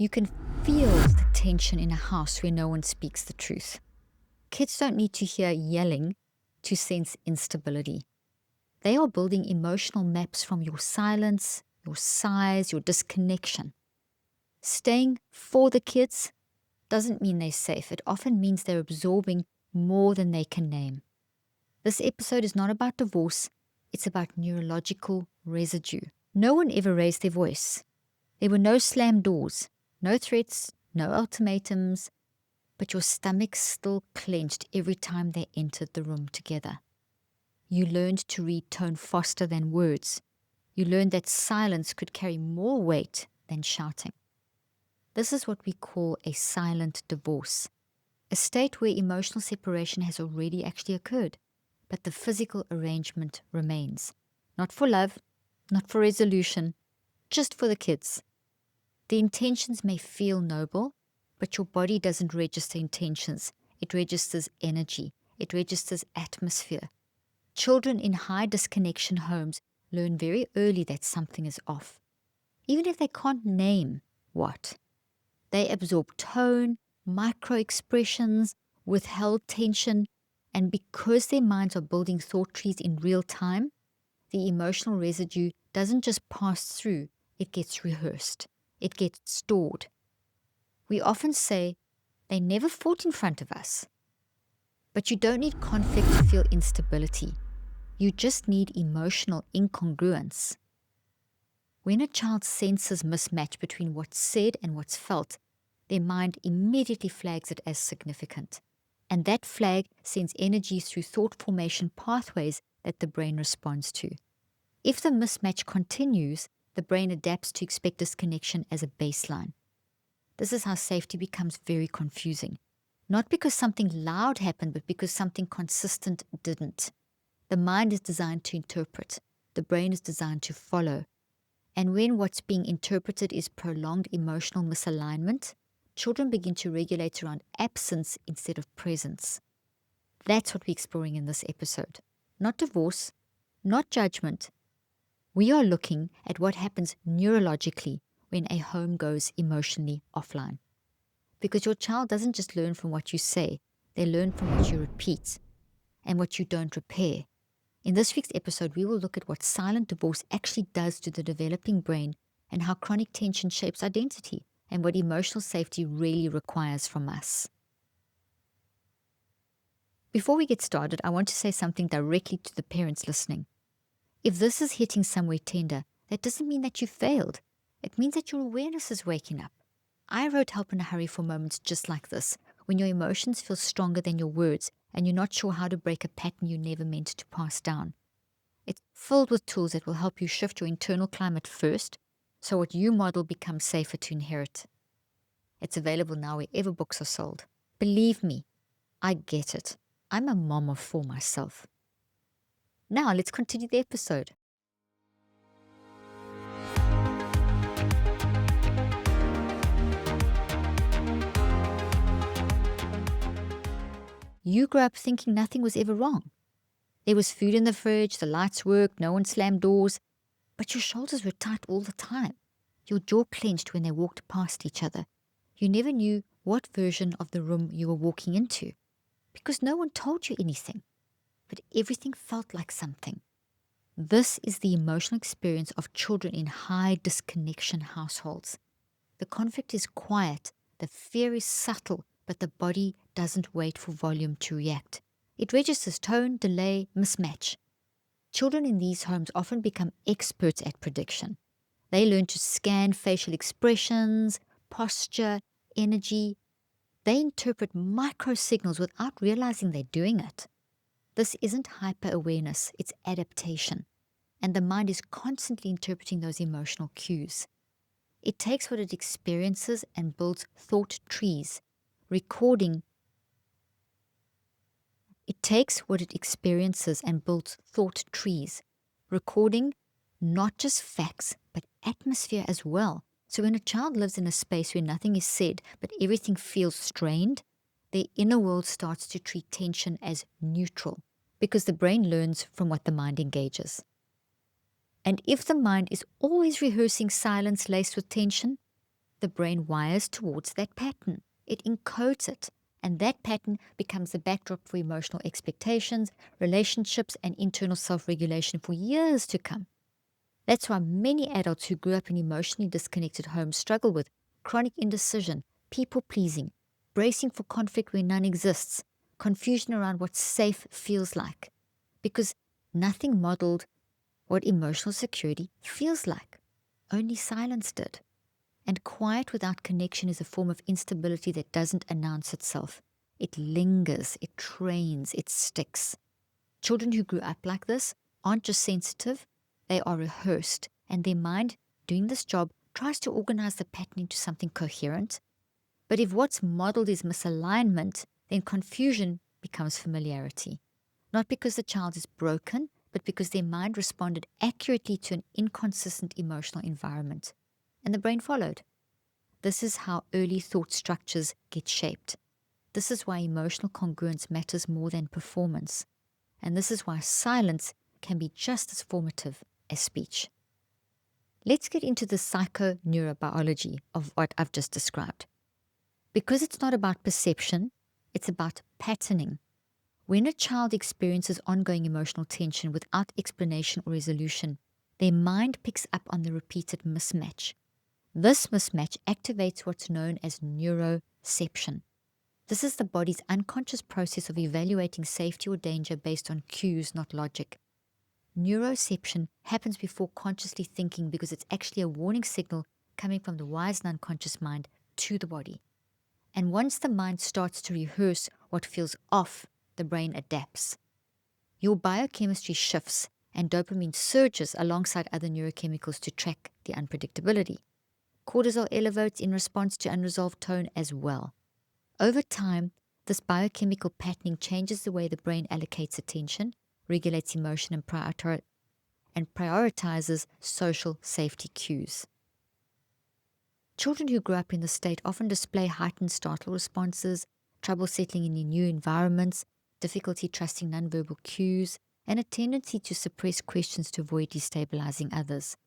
You can feel the tension in a house where no one speaks the truth. Kids don't need to hear yelling to sense instability. They are building emotional maps from your silence, your sighs, your disconnection. Staying for the kids doesn't mean they're safe. It often means they're absorbing more than they can name. This episode is not about divorce, it's about neurological residue. No one ever raised their voice. There were no slammed doors, no threats, no ultimatums, but your stomach still clenched every time they entered the room together. You learned to read tone faster than words. You learned that silence could carry more weight than shouting. This is what we call a silent divorce, a state where emotional separation has already actually occurred, but the physical arrangement remains. Not for love, not for resolution, just for the kids. The intentions may feel noble, but your body doesn't register intentions. It registers energy. It registers atmosphere. Children in high disconnection homes learn very early that something is off, even if they can't name what. They absorb tone, micro-expressions, withheld tension, and because their minds are building thought trees in real time, the emotional residue doesn't just pass through, it gets rehearsed. It gets stored. We often say, they never fought in front of us. But you don't need conflict to feel instability. You just need emotional incongruence. When a child senses mismatch between what's said and what's felt, their mind immediately flags it as significant. And that flag sends energy through thought formation pathways that the brain responds to. If the mismatch continues, the brain adapts to expect disconnection as a baseline. This is how safety becomes very confusing. Not because something loud happened, but because something consistent didn't. The mind is designed to interpret. The brain is designed to follow. And when what's being interpreted is prolonged emotional misalignment, children begin to regulate around absence instead of presence. That's what we're exploring in this episode. Not divorce, not judgment. We are looking at what happens neurologically when a home goes emotionally offline. Because your child doesn't just learn from what you say, they learn from what you repeat and what you don't repair. In this week's episode, we will look at what silent divorce actually does to the developing brain and how chronic tension shapes identity and what emotional safety really requires from us. Before we get started, I want to say something directly to the parents listening. If this is hitting somewhere tender, that doesn't mean that you failed. It means that your awareness is waking up. I wrote Help in a Hurry for moments just like this, when your emotions feel stronger than your words and you're not sure how to break a pattern you never meant to pass down. It's filled with tools that will help you shift your internal climate first, so what you model becomes safer to inherit. It's available now wherever books are sold. Believe me, I get it. I'm a mom of 4 myself. Now let's continue the episode. You grew up thinking nothing was ever wrong. There was food in the fridge, the lights worked, no one slammed doors, but your shoulders were tight all the time. Your jaw clenched when they walked past each other. You never knew what version of the room you were walking into, because no one told you anything, but everything felt like something. This is the emotional experience of children in high disconnection households. The conflict is quiet, the fear is subtle, but the body doesn't wait for volume to react. It registers tone, delay, mismatch. Children in these homes often become experts at prediction. They learn to scan facial expressions, posture, energy. They interpret micro signals without realizing they're doing it. This isn't hyper-awareness, it's adaptation. And the mind is constantly interpreting those emotional cues. It takes what it experiences and builds thought trees, recording. It takes what it experiences and builds thought trees, recording not just facts, but atmosphere as well. So when a child lives in a space where nothing is said, but everything feels strained, their inner world starts to treat tension as neutral, because the brain learns from what the mind engages. And if the mind is always rehearsing silence laced with tension, the brain wires towards that pattern. It encodes it, and that pattern becomes the backdrop for emotional expectations, relationships, and internal self-regulation for years to come. That's why many adults who grew up in emotionally disconnected homes struggle with chronic indecision, people-pleasing, bracing for conflict where none exists, confusion around what safe feels like, because nothing modeled what emotional security feels like. Only silence did. And quiet without connection is a form of instability that doesn't announce itself. It lingers, it trains, it sticks. Children who grew up like this aren't just sensitive, they are rehearsed, and their mind, doing this job, tries to organize the pattern into something coherent. But if what's modeled is misalignment, then confusion becomes familiarity. Not because the child is broken, but because their mind responded accurately to an inconsistent emotional environment. And the brain followed. This is how early thought structures get shaped. This is why emotional congruence matters more than performance. And this is why silence can be just as formative as speech. Let's get into the psychoneurobiology of what I've just described. Because it's not about perception, it's about patterning. When a child experiences ongoing emotional tension without explanation or resolution, their mind picks up on the repeated mismatch. This mismatch activates what's known as neuroception. This is the body's unconscious process of evaluating safety or danger based on cues, not logic. Neuroception happens before consciously thinking because it's actually a warning signal coming from the wise and unconscious mind to the body. And once the mind starts to rehearse what feels off, the brain adapts. Your biochemistry shifts and dopamine surges alongside other neurochemicals to track the unpredictability. Cortisol elevates in response to unresolved tone as well. Over time, this biochemical patterning changes the way the brain allocates attention, regulates emotion, and prioritizes social safety cues. Children who grow up in this state often display heightened startle responses, trouble settling in new environments, difficulty trusting nonverbal cues, and a tendency to suppress questions to avoid destabilizing others.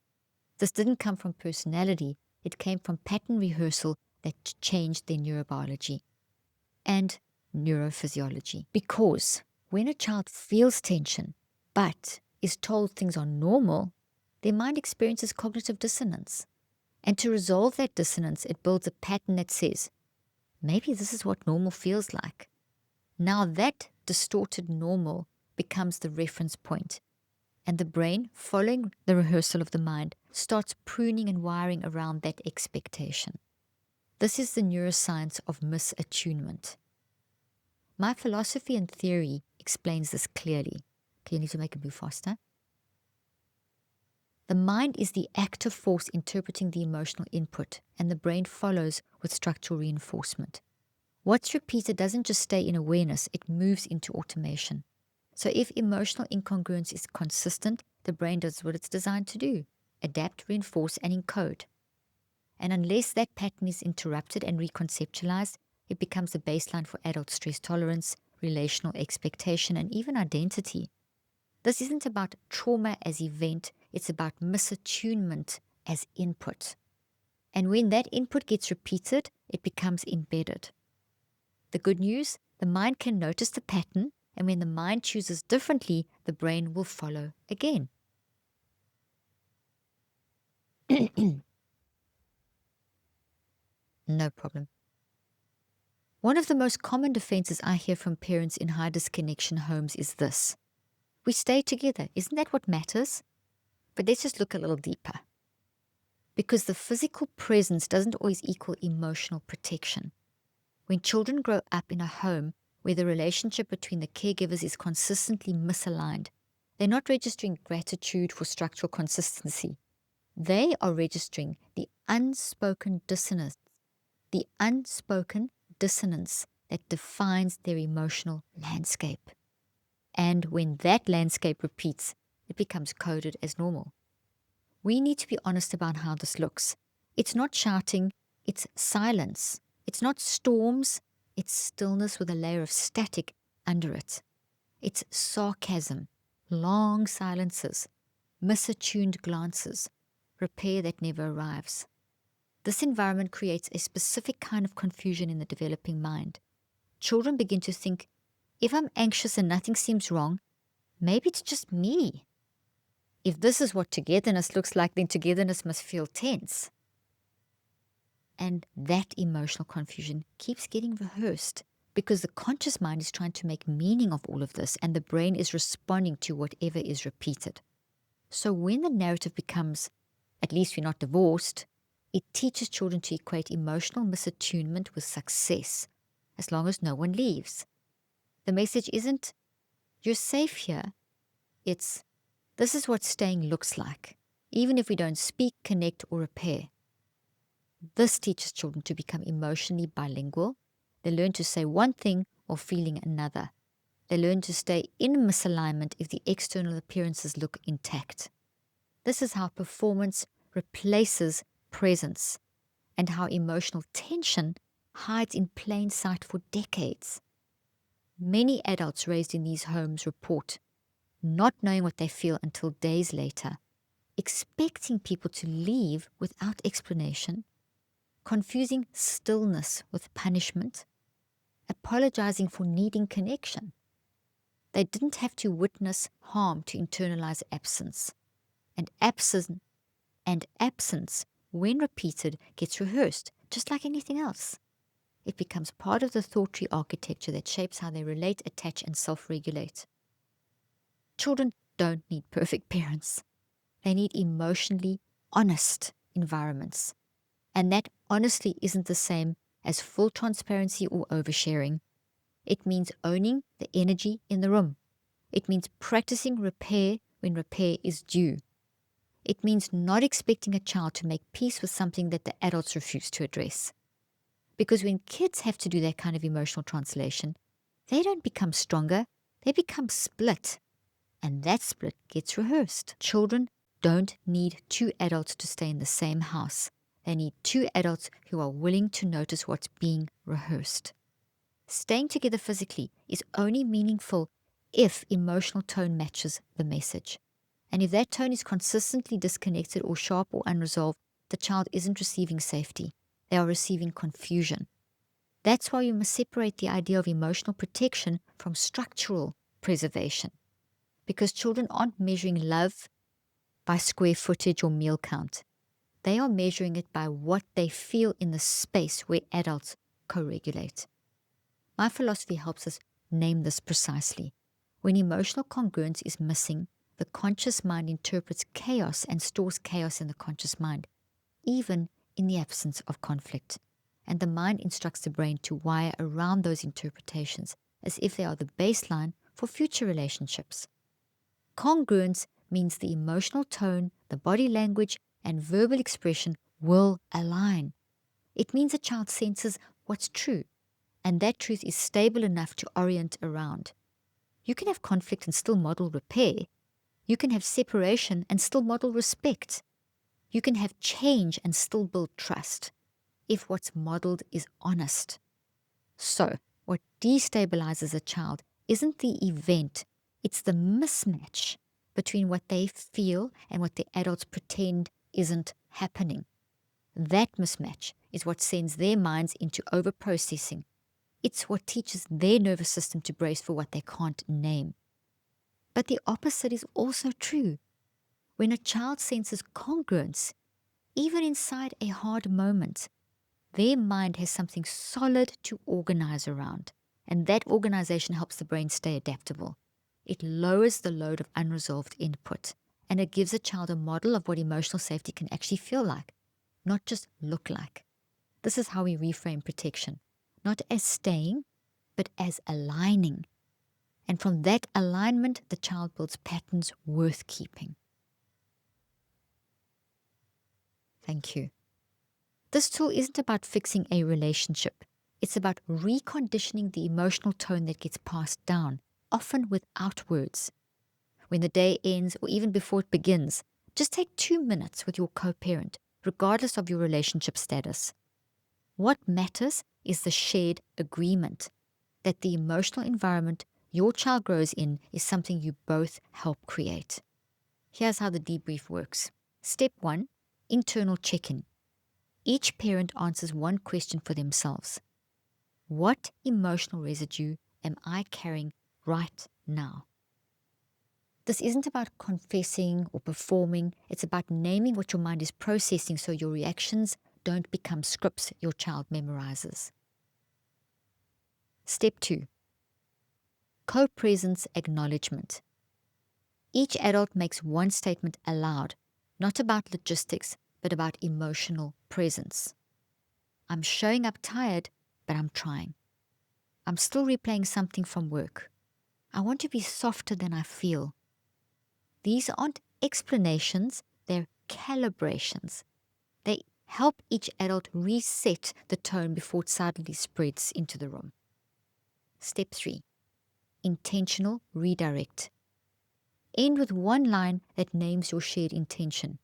This didn't come from personality, it came from pattern rehearsal that changed their neurobiology and neurophysiology. Because when a child feels tension, but is told things are normal, their mind experiences cognitive dissonance. And to resolve that dissonance, it builds a pattern that says, maybe this is what normal feels like. Now that distorted normal becomes the reference point, and the brain, following the rehearsal of the mind, starts pruning and wiring around that expectation. This is the neuroscience of misattunement. My philosophy and theory explains this clearly. Okay, you need to make it move faster. The mind is the active force interpreting the emotional input, and the brain follows with structural reinforcement. What's repeated doesn't just stay in awareness, it moves into automation. So if emotional incongruence is consistent, the brain does what it's designed to do: adapt, reinforce, and encode. And unless that pattern is interrupted and reconceptualized, it becomes a baseline for adult stress tolerance, relational expectation, and even identity. This isn't about trauma as event, it's about misattunement as input. And when that input gets repeated, it becomes embedded. The good news, the mind can notice the pattern, and when the mind chooses differently, the brain will follow again. No problem. One of the most common defenses I hear from parents in high disconnection homes is this: we stay together, isn't that what matters? But let's just look a little deeper. Because the physical presence doesn't always equal emotional protection. When children grow up in a home where the relationship between the caregivers is consistently misaligned, they're not registering gratitude for structural consistency. They are registering the unspoken dissonance that defines their emotional landscape. And when that landscape repeats, it becomes coded as normal. We need to be honest about how this looks. It's not shouting, it's silence. It's not storms, it's stillness with a layer of static under it. It's sarcasm, long silences, misattuned glances, repair that never arrives. This environment creates a specific kind of confusion in the developing mind. Children begin to think, if I'm anxious and nothing seems wrong, maybe it's just me. If this is what togetherness looks like, then togetherness must feel tense. And that emotional confusion keeps getting rehearsed because the conscious mind is trying to make meaning of all of this, and the brain is responding to whatever is repeated. So when the narrative becomes, at least we're not divorced, it teaches children to equate emotional misattunement with success, as long as no one leaves. The message isn't, you're safe here. It's, this is what staying looks like, even if we don't speak, connect, or repair. This teaches children to become emotionally bilingual. They learn to say one thing or feeling another. They learn to stay in misalignment if the external appearances look intact. This is how performance replaces presence, and how emotional tension hides in plain sight for decades. Many adults raised in these homes report not knowing what they feel until days later, expecting people to leave without explanation, confusing stillness with punishment, apologizing for needing connection. They didn't have to witness harm to internalize absence. And absence, when repeated, gets rehearsed, just like anything else. It becomes part of the thought tree architecture that shapes how they relate, attach, and self-regulate. Children don't need perfect parents. They need emotionally honest environments. And that honestly isn't the same as full transparency or oversharing. It means owning the energy in the room. It means practicing repair when repair is due. It means not expecting a child to make peace with something that the adults refuse to address. Because when kids have to do that kind of emotional translation, they don't become stronger, they become split. And that split gets rehearsed. Children don't need two adults to stay in the same house. They need two adults who are willing to notice what's being rehearsed. Staying together physically is only meaningful if emotional tone matches the message. And if that tone is consistently disconnected or sharp or unresolved, the child isn't receiving safety. They are receiving confusion. That's why you must separate the idea of emotional protection from structural preservation. Because children aren't measuring love by square footage or meal count. They are measuring it by what they feel in the space where adults co-regulate. My philosophy helps us name this precisely. When emotional congruence is missing, the conscious mind interprets chaos and stores chaos in the conscious mind, even in the absence of conflict. And the mind instructs the brain to wire around those interpretations as if they are the baseline for future relationships. Congruence means the emotional tone, the body language, and verbal expression will align. It means a child senses what's true, and that truth is stable enough to orient around. You can have conflict and still model repair. You can have separation and still model respect. You can have change and still build trust, if what's modeled is honest. So, what destabilizes a child isn't the event, it's the mismatch between what they feel and what the adults pretend isn't happening. That mismatch is what sends their minds into overprocessing. It's what teaches their nervous system to brace for what they can't name. But the opposite is also true. When a child senses congruence, even inside a hard moment, their mind has something solid to organize around, and that organization helps the brain stay adaptable. It lowers the load of unresolved input, and it gives a child a model of what emotional safety can actually feel like, not just look like. This is how we reframe protection, not as staying, but as aligning. And from that alignment, the child builds patterns worth keeping. Thank you. This tool isn't about fixing a relationship. It's about reconditioning the emotional tone that gets passed down, often without words. When the day ends, or even before it begins, just take 2 minutes with your co-parent, regardless of your relationship status. What matters is the shared agreement that the emotional environment your child grows in is something you both help create. Here's how the debrief works. Step 1, internal check-in. Each parent answers one question for themselves. What emotional residue am I carrying right now? This isn't about confessing or performing. It's about naming what your mind is processing so your reactions don't become scripts your child memorizes. Step 2. Co-presence acknowledgement. Each adult makes one statement aloud, not about logistics, but about emotional presence. I'm showing up tired, but I'm trying. I'm still replaying something from work. I want to be softer than I feel. These aren't explanations, they're calibrations. They help each adult reset the tone before it suddenly spreads into the room. Step 3. Intentional redirect. End with one line that names your shared intention.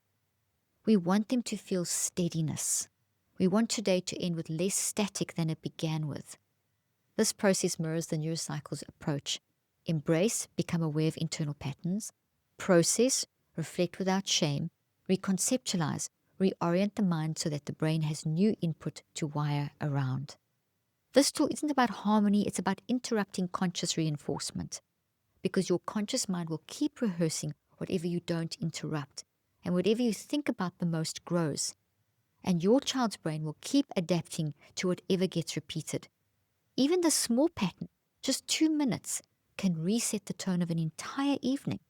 We want them to feel steadiness. We want today to end with less static than it began with. This process mirrors the Neurocycle's approach. Embrace, become aware of internal patterns. Process, reflect without shame. Reconceptualize, reorient the mind so that the brain has new input to wire around. This tool isn't about harmony, it's about interrupting conscious reinforcement. Because your conscious mind will keep rehearsing whatever you don't interrupt. And whatever you think about the most grows. And your child's brain will keep adapting to whatever gets repeated. Even the small pattern, just 2 minutes, can reset the tone of an entire evening.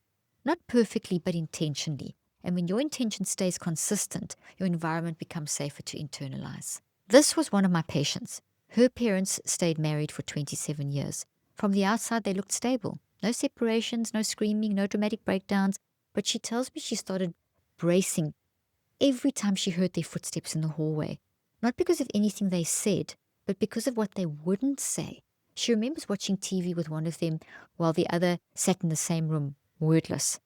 Not perfectly, but intentionally. And when your intention stays consistent, your environment becomes safer to internalize. This was one of my patients. Her parents stayed married for 27 years. From the outside, they looked stable. No separations, no screaming, no dramatic breakdowns. But she tells me she started bracing every time she heard their footsteps in the hallway. Not because of anything they said, but because of what they wouldn't say. She remembers watching TV with one of them while the other sat in the same room, wordless.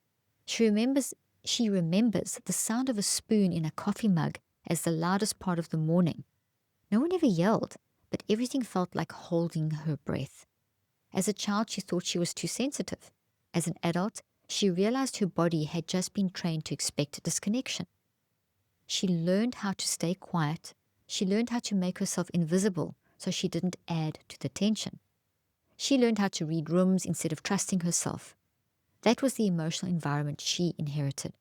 She remembers the sound of a spoon in a coffee mug as the loudest part of the morning. No one ever yelled, but everything felt like holding her breath. As a child, she thought she was too sensitive. As an adult, she realized her body had just been trained to expect disconnection. She learned how to stay quiet. She learned how to make herself invisible so she didn't add to the tension. She learned how to read rooms instead of trusting herself. That was the emotional environment she inherited.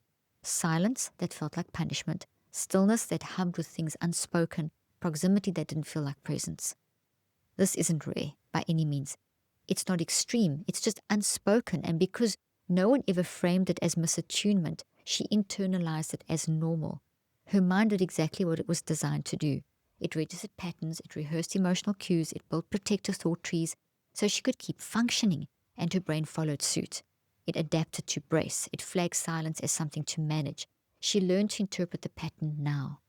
Silence that felt like punishment, stillness that hummed with things unspoken, proximity that didn't feel like presence. This isn't rare by any means. It's not extreme, it's just unspoken, and because no one ever framed it as misattunement, she internalized it as normal. Her mind did exactly what it was designed to do. It registered patterns, it rehearsed emotional cues, it built protective thought trees so she could keep functioning, and her brain followed suit. It adapted to brace. It flagged silence as something to manage. She learned to interpret the pattern now.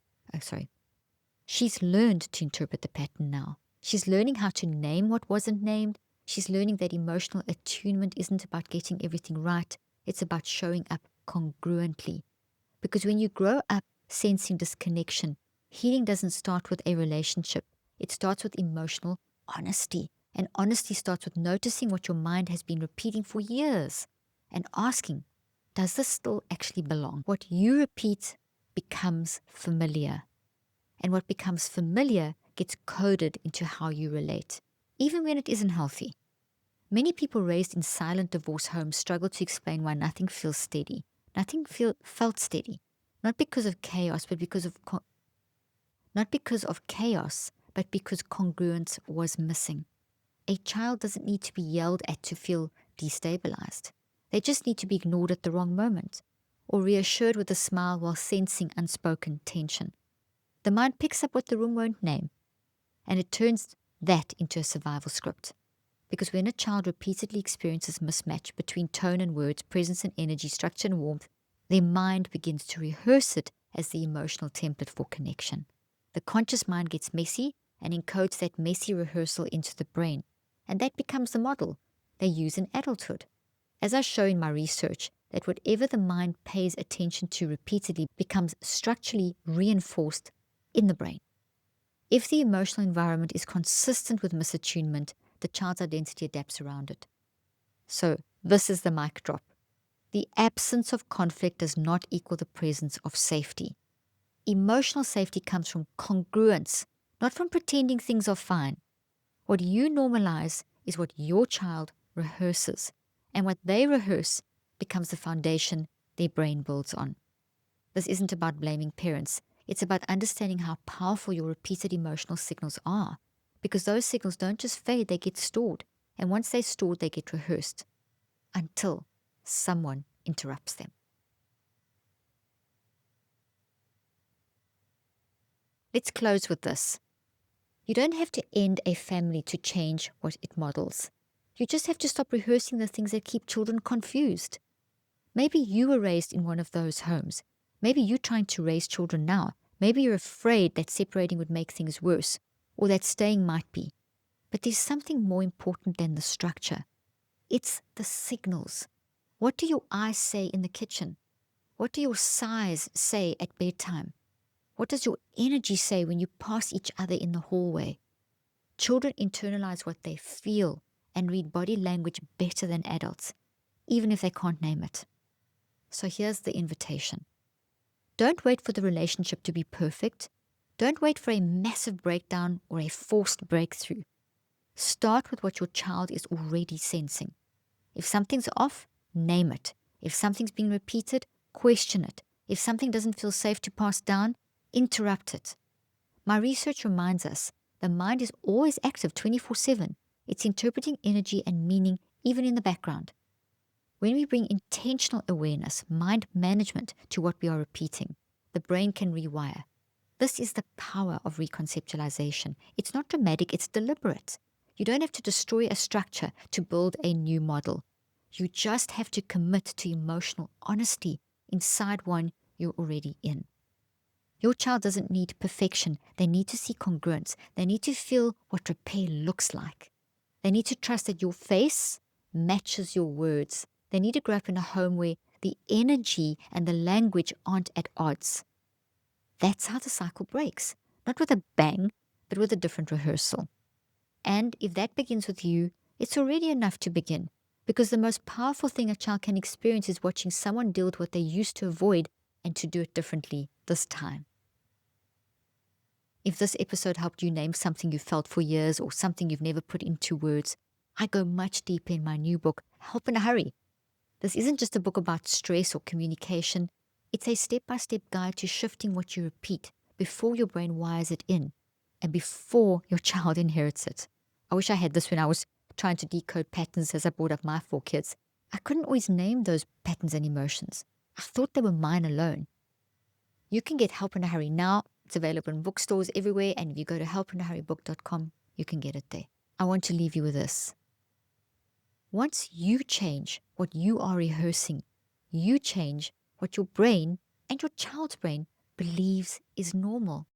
She's learned to interpret the pattern now. She's learning how to name what wasn't named. She's learning that emotional attunement isn't about getting everything right. It's about showing up congruently. Because when you grow up sensing disconnection, healing doesn't start with a relationship. It starts with emotional honesty. And honesty starts with noticing what your mind has been repeating for years and asking, does this still actually belong? What you repeat becomes familiar. And what becomes familiar gets coded into how you relate, even when it isn't healthy. Many people raised in silent divorce homes struggle to explain why nothing feels steady. Nothing felt steady. Not because of chaos, but because of congruence was missing. A child doesn't need to be yelled at to feel destabilized. They just need to be ignored at the wrong moment, or reassured with a smile while sensing unspoken tension. The mind picks up what the room won't name, and it turns that into a survival script. Because when a child repeatedly experiences mismatch between tone and words, presence and energy, structure and warmth, their mind begins to rehearse it as the emotional template for connection. The conscious mind gets messy and encodes that messy rehearsal into the brain, and that becomes the model they use in adulthood. As I show in my research, that whatever the mind pays attention to repeatedly becomes structurally reinforced in the brain. If the emotional environment is consistent with misattunement, the child's identity adapts around it. So, this is the mic drop. The absence of conflict does not equal the presence of safety. Emotional safety comes from congruence, not from pretending things are fine. What you normalize is what your child rehearses, and what they rehearse becomes the foundation their brain builds on. This isn't about blaming parents. It's about understanding how powerful your repeated emotional signals are, because those signals don't just fade, they get stored. And once they're stored, they get rehearsed until someone interrupts them. Let's close with this. You don't have to end a family to change what it models. You just have to stop rehearsing the things that keep children confused. Maybe you were raised in one of those homes. Maybe you're trying to raise children now. Maybe you're afraid that separating would make things worse, or that staying might be. But there's something more important than the structure. It's the signals. What do your eyes say in the kitchen? What do your sighs say at bedtime? What does your energy say when you pass each other in the hallway? Children internalize what they feel and read body language better than adults, even if they can't name it. So here's the invitation. Don't wait for the relationship to be perfect. Don't wait for a massive breakdown or a forced breakthrough. Start with what your child is already sensing. If something's off, name it. If something's being repeated, question it. If something doesn't feel safe to pass down, interrupt it. My research reminds us the mind is always active 24/7. It's interpreting energy and meaning even in the background. When we bring intentional awareness, mind management to what we are repeating, the brain can rewire. This is the power of reconceptualization. It's not dramatic, it's deliberate. You don't have to destroy a structure to build a new model. You just have to commit to emotional honesty inside one you're already in. Your child doesn't need perfection. They need to see congruence. They need to feel what repair looks like. They need to trust that your face matches your words. They need to grow up in a home where the energy and the language aren't at odds. That's how the cycle breaks. Not with a bang, but with a different rehearsal. And if that begins with you, it's already enough to begin. Because the most powerful thing a child can experience is watching someone deal with what they used to avoid and to do it differently this time. If this episode helped you name something you felt for years or something you've never put into words, I go much deeper in my new book, Help in a Hurry. This isn't just a book about stress or communication. It's a step-by-step guide to shifting what you repeat before your brain wires it in and before your child inherits it. I wish I had this when I was trying to decode patterns as I brought up my 4 kids. I couldn't always name those patterns and emotions. I thought they were mine alone. You can get Help in a Hurry now. It's available in bookstores everywhere, and if you go to helpinahurrybook.com, you can get it there. I want to leave you with this. Once you change what you are rehearsing, you change what your brain and your child's brain believes is normal.